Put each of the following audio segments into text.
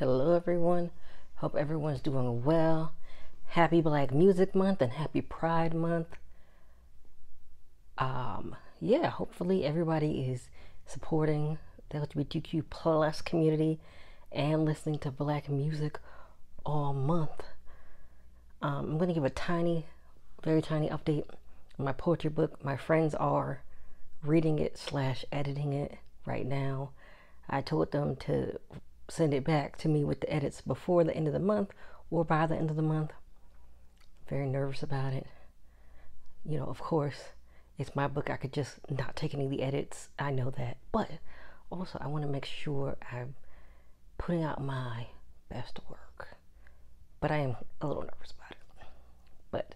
Hello everyone. Hope everyone's doing well. Happy Black Music Month and happy Pride Month. Hopefully everybody is supporting the LGBTQ plus community and listening to Black music all month. I'm going to give a very tiny update on my poetry book. My friends are reading it / editing it right now. I told them to send it back to me with the edits before the end of the month or by the end of the month. Very nervous about it. Of course, it's my book. I could just not take any of the edits. I know that. But also, I want to make sure I'm putting out my best work. But I am a little nervous about it. But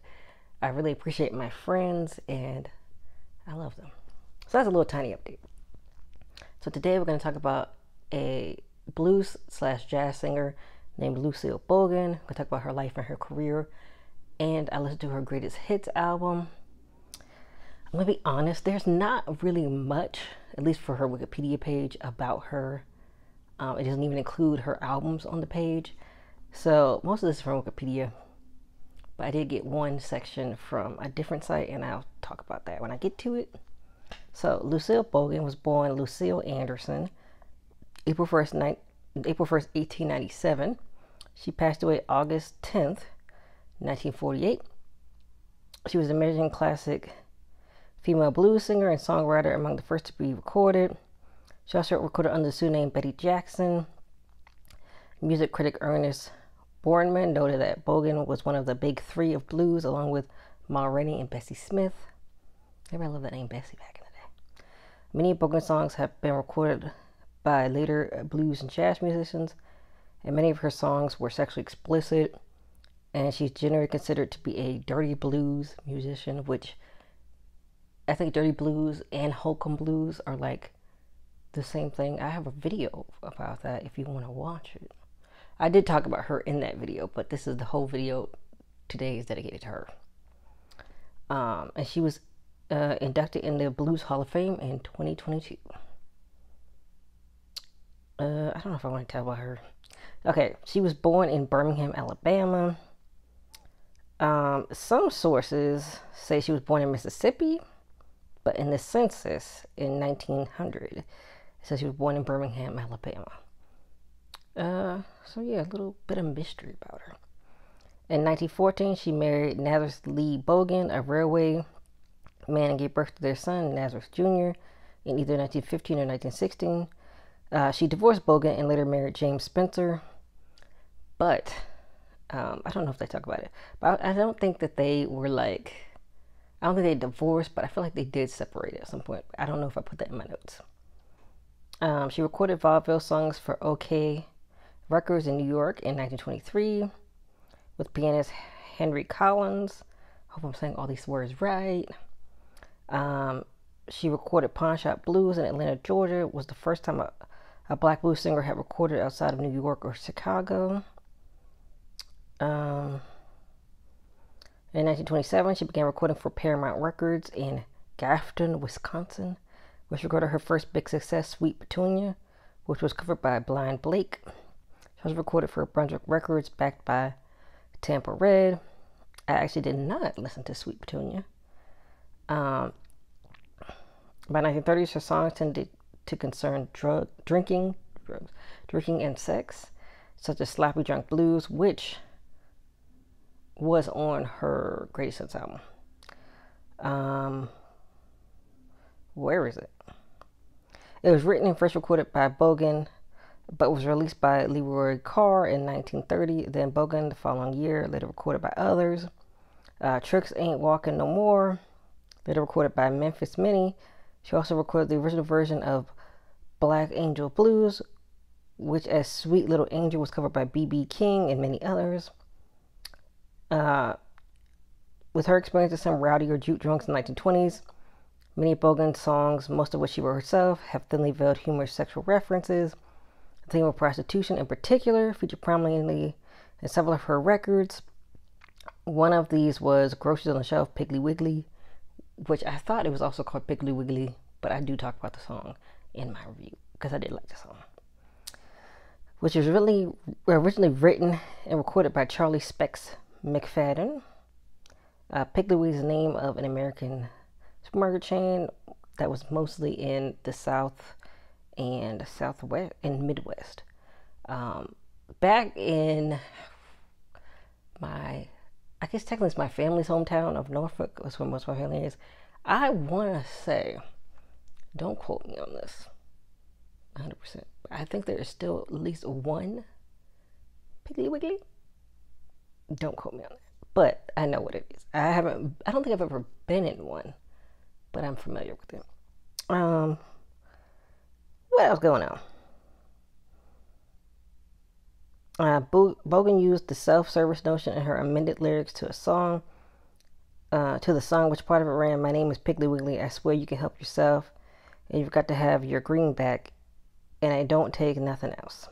I really appreciate my friends and I love them. So that's a little tiny update. So today we're going to talk about a blues / jazz singer named Lucille Bogan. We're going to talk about her life and her career. And I listened to her greatest hits album. I'm going to be honest, there's not really much, at least for her Wikipedia page, about her. It doesn't even include her albums on the page. So most of this is from Wikipedia. But I did get one section from a different site, and I'll talk about that when I get to it. So Lucille Bogan was born Lucille Anderson, April 1st, 1897. She passed away August 10th, 1948. She was an American classic female blues singer and songwriter, among the first to be recorded. She also recorded under the pseudonym Betty Jackson. Music critic Ernest Borneman noted that Bogan was one of the big three of blues, along with Ma Rainey and Bessie Smith. Everybody loved that name, Bessie, back in the day. Many of Bogan's songs have been recorded by later blues and jazz musicians, and many of her songs were sexually explicit, and she's generally considered to be a dirty blues musician, which I think dirty blues and Hokum Blues are like the same thing. I have a video about that if you want to watch it. I did talk about her in that video, but this is the whole video today is dedicated to her. And she was inducted in the Blues Hall of Fame in 2022. I don't know if I want to tell about her. Okay, she was born in Birmingham, Alabama. Some sources say she was born in Mississippi, but in the census in 1900, it says she was born in Birmingham, Alabama. So yeah, a little bit of mystery about her. In 1914, she married Nazareth Lee Bogan, a railway man, and gave birth to their son, Nazareth Jr., in either 1915 or 1916. She divorced Bogan and later married James Spencer, but I don't know if they talk about it. But I don't think that they were like, I don't think they divorced, but I feel like they did separate at some point. I don't know if I put that in my notes. She recorded vaudeville songs for OK Records in New York in 1923 with pianist Henry Collins. Hope I'm saying all these words right. She recorded Pawn Shop Blues in Atlanta, Georgia. It was the first time a black blues singer had recorded outside of New York or Chicago. In 1927, she began recording for Paramount Records in Grafton, Wisconsin, which recorded her first big success, Sweet Petunia, which was covered by Blind Blake. She was recorded for Brunswick Records, backed by Tampa Red. I actually did not listen to Sweet Petunia. By 1930s, her songs tended to concern drinking and sex, such as Sloppy Drunk Blues, which was on her greatest hits album. Where is it? It was written and first recorded by Bogan, but was released by Leroy Carr in 1930. Then Bogan the following year, later recorded by others. Tricks Ain't Walking No More, later recorded by Memphis Minnie. She also recorded the original version of Black Angel Blues, which as Sweet Little Angel was covered by B.B. King and many others. With her experience with some rowdy or juke drunks in the 1920s, many of Bogan's songs, most of which she wrote herself, have thinly veiled humorous sexual references. The theme of prostitution in particular featured prominently in several of her records. One of these was Groceries on the Shelf, Piggly Wiggly, which I thought it was also called Piggly Wiggly, but I do talk about the song in my review because I did like the song. which was really originally written and recorded by Charlie Specs McFadden. Piggly Wiggly is the name of an American supermarket chain that was mostly in the South and Southwest and Midwest. Back in I guess technically it's my family's hometown of Norfolk. That's where most of my family is. I want to say, don't quote me on this 100%. I think there is still at least one Piggly Wiggly. Don't quote me on that. But I know what it is. I don't think I've ever been in one, but I'm familiar with it. What else going on? Bogan used the self-service notion in her amended lyrics to the song, which part of it ran, "My name is Piggly Wiggly, I swear you can help yourself, and you've got to have your greenback, and I don't take nothing else."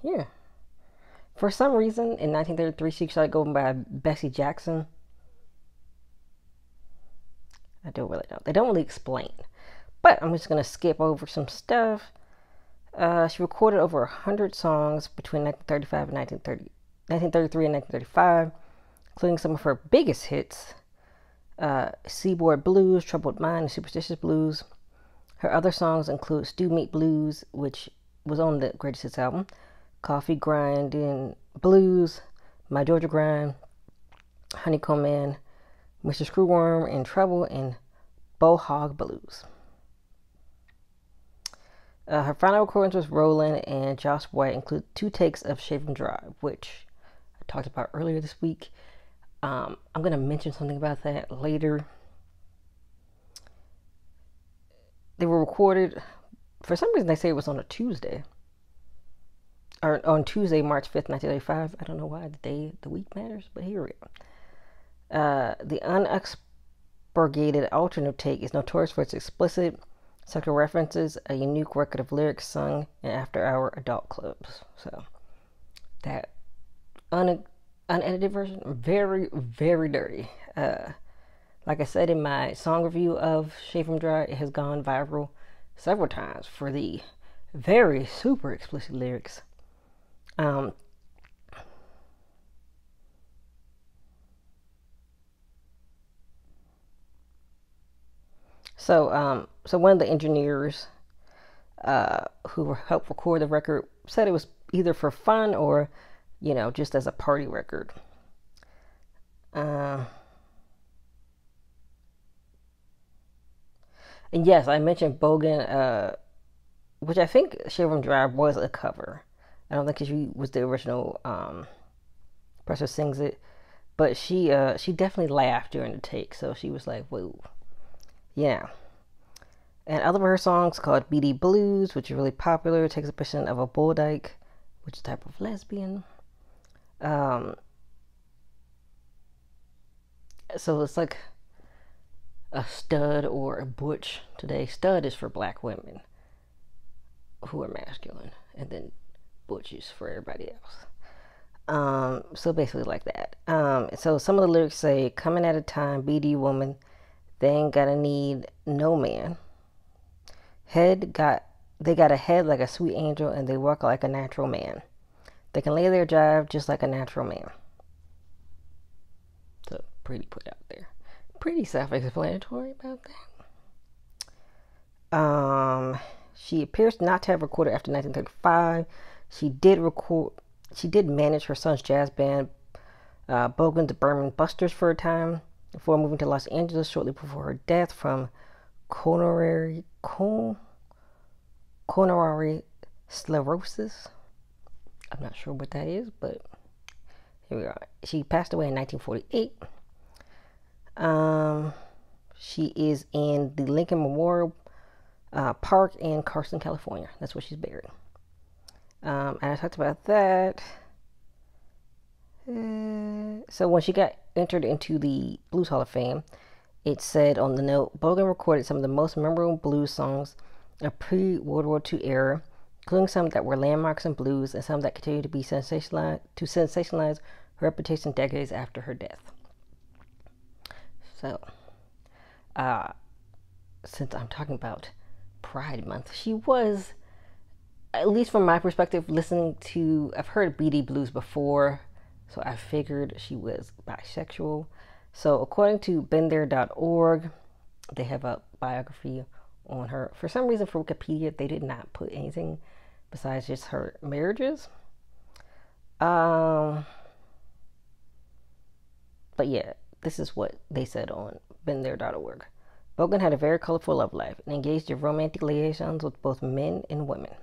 Yeah. For some reason, in 1933, she started going by Bessie Jackson. I don't really know. They don't really explain. But I'm just going to skip over some stuff. She recorded over 100 songs between 1935 and 1933 and 1935, including some of her biggest hits, Seaboard Blues, Troubled Mind, and Superstitious Blues. Her other songs include Stew Meat Blues, which was on the Greatest Hits album, Coffee Grinding Blues, My Georgia Grind, Honeycomb Man, Mr. Screwworm in Trouble, and Bow Hog Blues. Her final recordings with Roland and Josh White include 2 takes of Shave 'Em Dry, which I talked about earlier this week. I'm going to mention something about that later. They were recorded, for some reason they say it was on a Tuesday. Or on Tuesday, March 5th, 1935. I don't know why the week matters, but here we go. The unexpurgated alternate take is notorious for its explicit sexual references, a unique record of lyrics sung in after-hour adult clubs. So, that unedited version, very, very dirty. Like I said in my song review of Shave 'Em Dry, it has gone viral several times for the very super explicit lyrics. So one of the engineers who helped record the record said it was either for fun or, just as a party record. And yes, I mentioned Bogan, which I think Shave 'Em Dry was a cover. I don't think she was the original person who sings it, but she definitely laughed during the take, so she was like, "Whoa, yeah." And other of her songs called BD Blues, which is really popular, takes a position of a bull dyke, which is a type of lesbian. So it's like a stud or a butch today. Stud is for black women who are masculine, and then butch is for everybody else. So basically like that. So some of the lyrics say, "Coming at a time, BD woman, they ain't gotta need no man. They got a head like a sweet angel, and they walk like a natural man. They can lay their jive just like a natural man." So pretty put out there. Pretty self-explanatory about that. She appears not to have recorded after 1935. She did manage her son's jazz band, Bogan's Berman Busters, for a time before moving to Los Angeles shortly before her death from coronary sclerosis. I'm not sure what that is, but here we are. She passed away in 1948. She is in the Lincoln Memorial Park in Carson, California. That's where she's buried. And I talked about that. So when she got entered into the Blues Hall of Fame, it said on the note, Bogan recorded some of the most memorable blues songs of pre-World War II era, including some that were landmarks in blues and some that continue to be sensationalize her reputation decades after her death. So, since I'm talking about Pride Month, she was at least from my perspective, I've heard BD Blues before, so I figured she was bisexual. So according to beenthere.org, they have a biography on her. For some reason, for Wikipedia, they did not put anything besides just her marriages. But yeah, this is what they said on beenthere.org. Bogan had a very colorful love life and engaged in romantic liaisons with both men and women.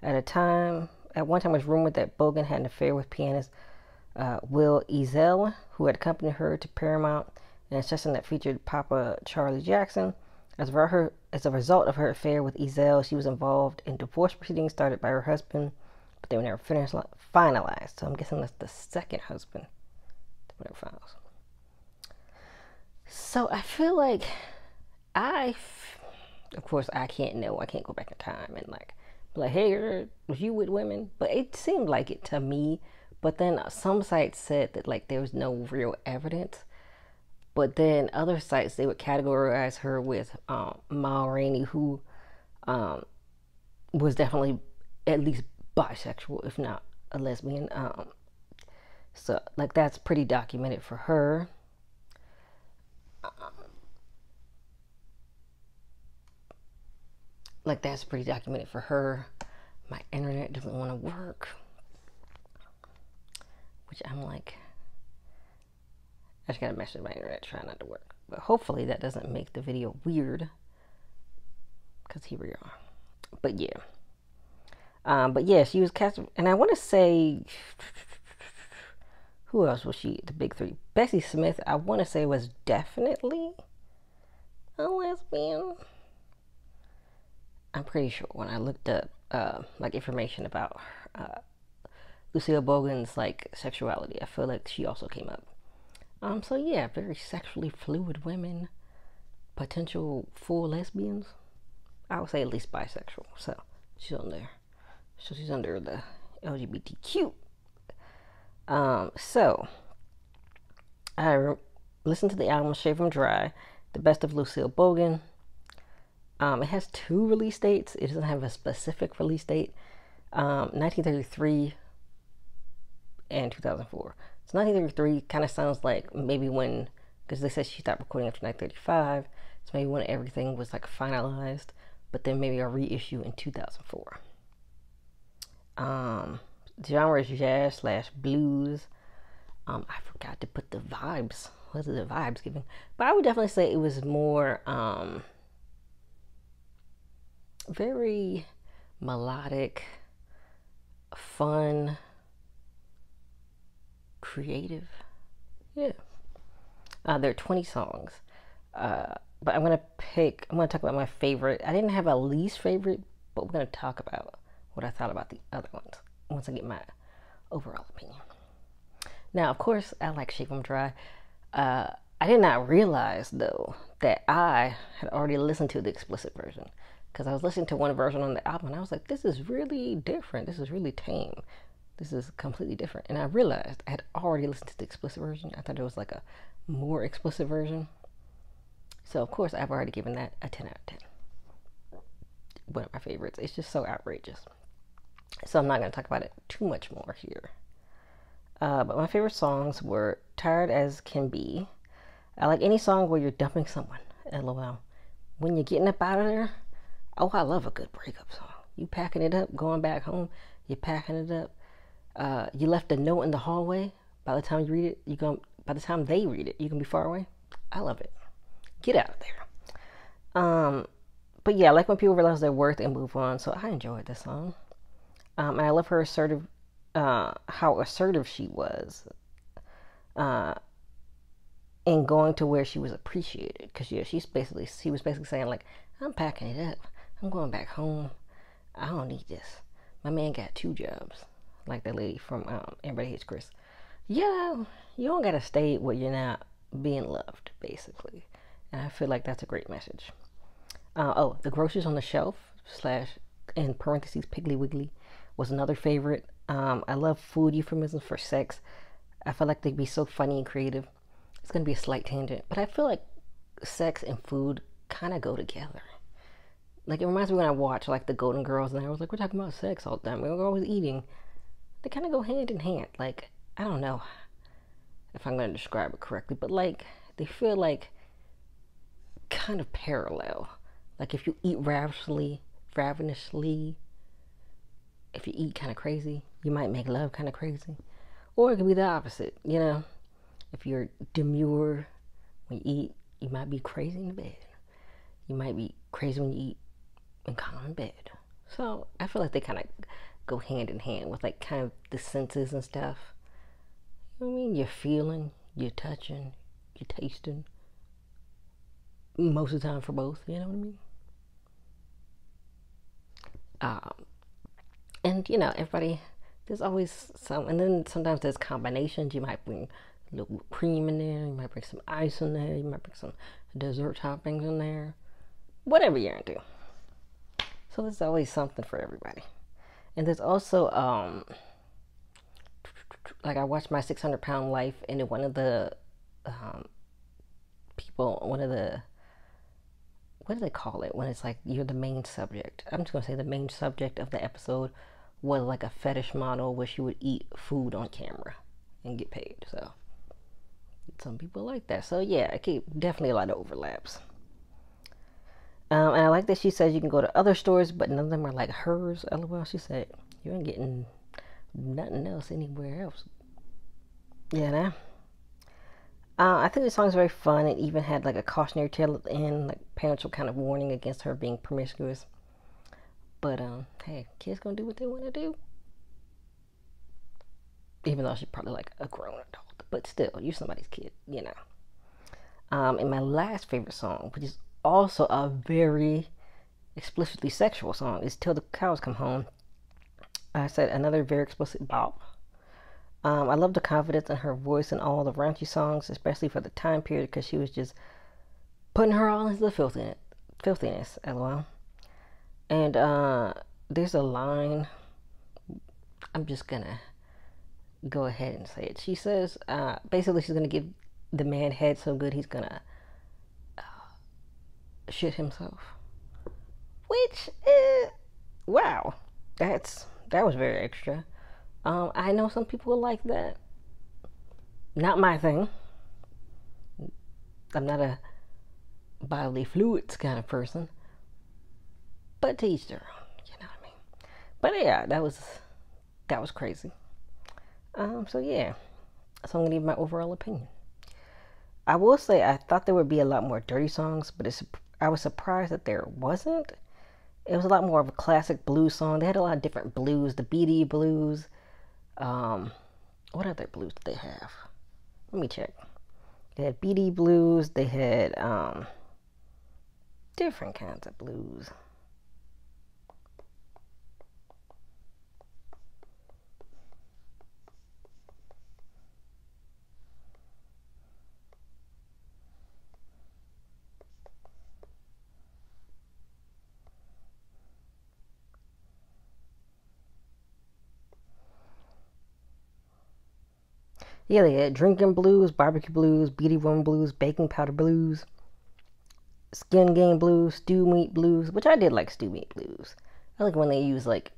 At one time, it was rumored that Bogan had an affair with pianist Will Eazell, who had accompanied her to Paramount in a session that featured Papa Charlie Jackson. As a result of her affair with Eazell, she was involved in divorce proceedings started by her husband, but they were never finalized. So I'm guessing that's the second husband that were never finalized. So I feel like of course, I can't know. I can't go back in time and like, hey, was you with women? But it seemed like it to me. But then some sites said that like there was no real evidence. But then other sites, they would categorize her with Ma Rainey, who was definitely at least bisexual, if not a lesbian. So like that's pretty documented for her. Like that's pretty documented for her. My internet doesn't want to work, which I'm like, I just got a message my internet trying not to work. But hopefully that doesn't make the video weird, because here we are. But yeah, she was cast, and I want to say, who else was she? The big three. Bessie Smith, I want to say, was definitely a lesbian. I'm pretty sure when I looked up like information about Lucille Bogan's like sexuality, I feel like she also came up. So yeah, very sexually fluid women, potential full lesbians. I would say at least bisexual. So she's on there. So she's under the lgbtq. So I listened to the album Shave 'Em Dry, the best of Lucille Bogan. It has 2 release dates. It doesn't have a specific release date. 1933 and 2004. So 1933 kind of sounds like maybe when, because they said she stopped recording after 1935, so maybe when everything was like finalized, but then maybe a reissue in 2004. The genre is jazz / blues. I forgot to put the vibes. What are the vibes giving? But I would definitely say it was more very melodic, fun, creative. Yeah. There are 20 songs. But I'm going to talk about my favorite. I didn't have a least favorite, but we're going to talk about what I thought about the other ones once I get my overall opinion. Now, of course, I like Shave 'Em Dry. I did not realize, though, that I had already listened to the explicit version. Because I was listening to one version on the album, and I was like, this is really different. This is really tame. This is completely different. And I realized I had already listened to the explicit version. I thought it was like a more explicit version. So, of course, I've already given that a 10 out of 10. One of my favorites. It's just so outrageous. So I'm not going to talk about it too much more here. But my favorite songs were Tired As Can Be. I like any song where you're dumping someone. LOL. When you're getting up out of there, oh, I love a good breakup song. You packing it up, going back home, you're packing it up. You left a note in the hallway. By the time you read it, by the time they read it, you can be far away. I love it. Get out of there. But yeah, I like when people realize their worth and move on. So I enjoyed this song. And I love her assertive, how assertive she was in going to where she was appreciated. Because yeah, she was basically saying like, I'm packing it up. I'm going back home. I don't need this. My man got 2 jobs. Like that lady from Everybody Hates Chris. Yeah, you don't gotta stay where you're not being loved, basically. And I feel like that's a great message. The Groceries on the Shelf / in parentheses Piggly Wiggly was another favorite. I love food euphemisms for sex. I feel like they'd be so funny and creative. It's gonna be a slight tangent, but I feel like sex and food kind of go together. Like, it reminds me when I watch, like, the Golden Girls, and I was like, we're talking about sex all the time. We're always eating. They kind of go hand in hand. Like, I don't know if I'm going to describe it correctly, but, like, they feel like kind of parallel. Like, if you eat ravenously, if you eat kind of crazy, you might make love kind of crazy. Or it could be the opposite, you know? If you're demure when you eat, you might be crazy in bed. You might be crazy when you eat and calm in bed. So I feel like they kind of go hand in hand with like kind of the senses and stuff. You know what I mean? You're feeling, you're touching, you're tasting. Most of the time for both, you know what I mean? And you know, everybody, there's always some, and then sometimes there's combinations. You might bring a little cream in there, you might bring some ice in there, you might bring some dessert toppings in there, whatever you're into. So there's always something for everybody. And there's also, like I watched My 600-Pound Life, and one of the people, one of the, what do they call it when it's like you're the main subject? I'm just gonna say the main subject of the episode was like a fetish model where she would eat food on camera and get paid. So some people like that. So yeah, definitely a lot of overlaps. And I like that she says you can go to other stores, but none of them are like hers. LOL. She said you ain't getting nothing else anywhere else. Yeah, nah. I think the song is very fun. It even had like a cautionary tale at the end, like parents were kind of warning against her being promiscuous. But hey, kids gonna do what they want to do. Even though she's probably like a grown adult, but still, you're somebody's kid, you know. And my last favorite song, which is also a very explicitly sexual song, is "Till the Cows Come Home." I said another very explicit bop. I love the confidence in her voice in all the raunchy songs, especially for the time period, because she was just putting her all into the filthiness, lol. And there's a line, I'm just gonna go ahead and say it. She says, basically she's gonna give the man head so good he's gonna shit himself. Which, wow, that was very extra. I know some people like that. Not my thing. I'm not a bodily fluids kind of person. But to each their own, you know what I mean? But yeah, that was crazy. So yeah. So I'm gonna give my overall opinion. I will say I thought there would be a lot more dirty songs, but I was surprised that there wasn't. It was a lot more of a classic blues song. They had a lot of different blues, the BD blues. What other blues did they have? Let me check. They had BD blues. They had different kinds of blues. Yeah, they had drinking blues, barbecue blues, beady rum blues, baking powder blues, skin game blues, stew meat blues, which I did like stew meat blues. I like when they use like,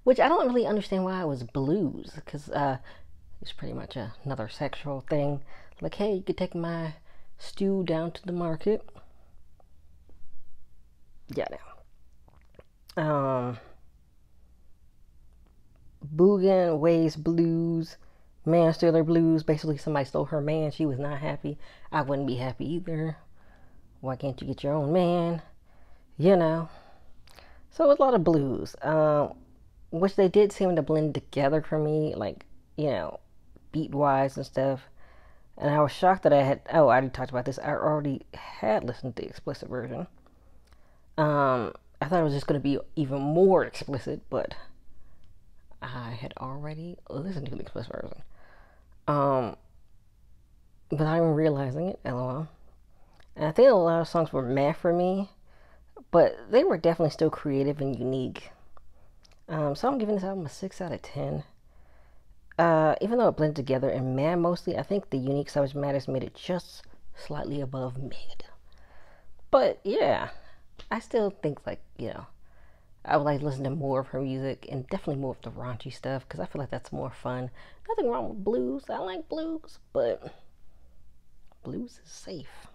which I don't really understand why it was blues, because it's pretty much another sexual thing. Like, hey, you could take my stew down to the market. Yeah, no. Bogan Ways Blues, Man Stealer Blues. Basically, somebody stole her man. She was not happy. I wouldn't be happy either. Why can't you get your own man? You know. So it was a lot of blues, which they did seem to blend together for me, like, you know, beat-wise and stuff. And I was shocked that I already talked about this. I already had listened to the explicit version. I thought it was just going to be even more explicit, but I had already listened to the explicit version. Without even realizing it, lol. And I think a lot of songs were meh for me, but they were definitely still creative and unique. So I'm giving this album a 6 out of 10. Even though it blended together and meh mostly, I think the unique subject matters made it just slightly above mid. But yeah, I still think like, I would like to listen to more of her music and definitely more of the raunchy stuff because I feel like that's more fun. Nothing wrong with blues. I like blues, but blues is safe.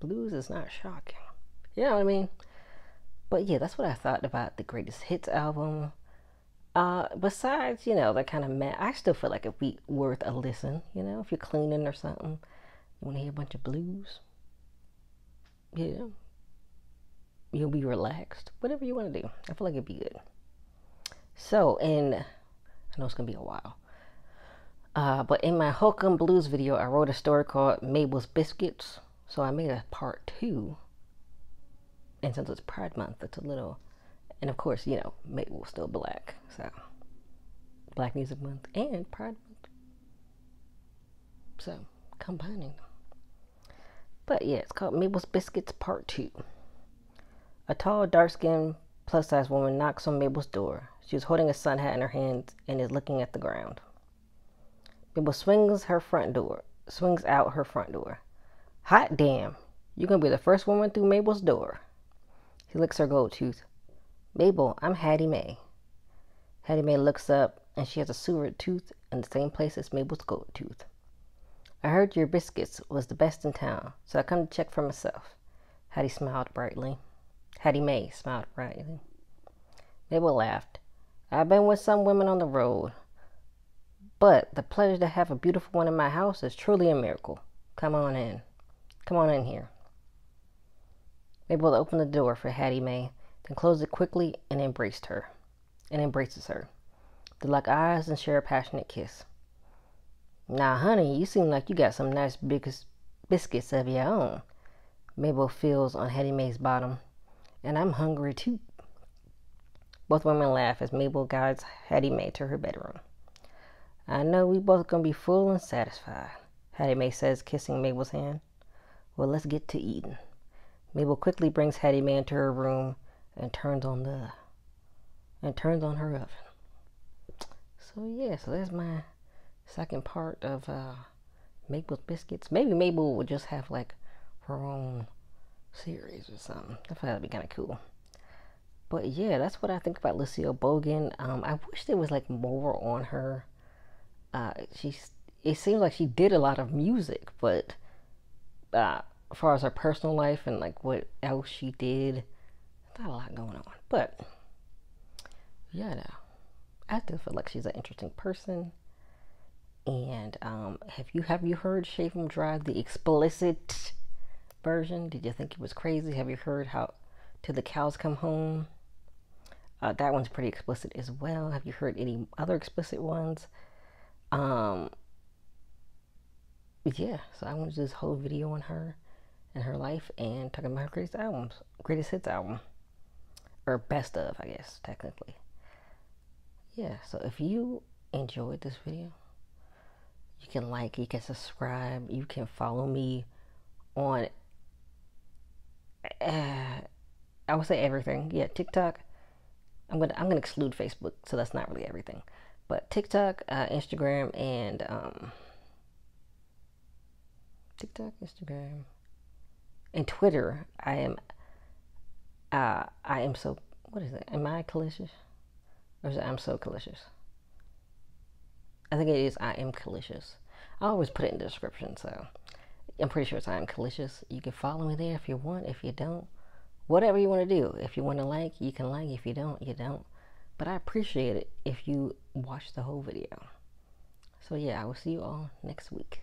Blues is not shocking. You know what I mean? But yeah, that's what I thought about the Greatest Hits album. Besides, that kind of I still feel like it'd be worth a listen. If you're cleaning or something, you want to hear a bunch of blues. Yeah, you'll be relaxed. Whatever you want to do, I feel like it'd be good. So, I know it's gonna be a while. But in my Hokum Blues video, I wrote a story called Mabel's Biscuits. So I made a part 2. And since it's Pride Month, it's a little, and of course, Mabel's still black. So, Black Music Month and Pride Month. So, combining them. But yeah, it's called Mabel's Biscuits Part 2. A tall, dark-skinned, plus-size woman knocks on Mabel's door. She was holding a sun hat in her hands and is looking at the ground. Mabel swings out her front door. Hot damn, you're gonna be the first woman through Mabel's door. He licks her gold tooth. Mabel, I'm Hattie Mae. Hattie Mae looks up and she has a silver tooth in the same place as Mabel's gold tooth. I heard your biscuits was the best in town, so I come to check for myself. Hattie smiled brightly. Hattie Mae smiled brightly. Mabel laughed. I've been with some women on the road, but the pleasure to have a beautiful one in my house is truly a miracle. Come on in. Come on in here. Mabel opened the door for Hattie Mae, then closed it quickly and embraces her. They lock eyes and share a passionate kiss. Now, honey, you seem like you got some nice biscuits of your own. Mabel feels on Hattie Mae's bottom. And I'm hungry too. Both women laugh as Mabel guides Hattie Mae to her bedroom. I know we both gonna be full and satisfied, Hattie Mae says, kissing Mabel's hand. Well, let's get to eating. Mabel quickly brings Hattie Mae into her room and turns on her oven. So yeah, so there's my second part of Mabel's Biscuits. Maybe Mabel would just have like her own series or something. I thought that'd be kind of cool. But yeah, that's what I think about Lucille Bogan. I wish there was like more on her. It seems like she did a lot of music, but as far as her personal life and like what else she did, not a lot going on. But yeah, no, I still feel like she's an interesting person. And have you heard Shave 'Em Dry, the explicit version? Did you think it was crazy? Have you heard how Till the Cows Come Home? That one's pretty explicit as well. Have you heard any other explicit ones? Yeah, so I want to do this whole video on her and her life and talking about her greatest hits album, or best of, I guess, technically. Yeah, so if you enjoyed this video, you can like, you can subscribe, you can follow me on, I would say everything. Yeah, TikTok. I'm gonna exclude Facebook, so that's not really everything. But TikTok, Instagram, and TikTok, Instagram, and Twitter. I am so. What is it? Am I Calicious? Or is it I'm so Calicious? I think it is I am Calicious. I always put it in the description, so I'm pretty sure it's I am Calicious. You can follow me there if you want. If you don't, whatever you want to do. If you want to like, you can like. If you don't, you don't. But I appreciate it if you watch the whole video. So yeah, I will see you all next week.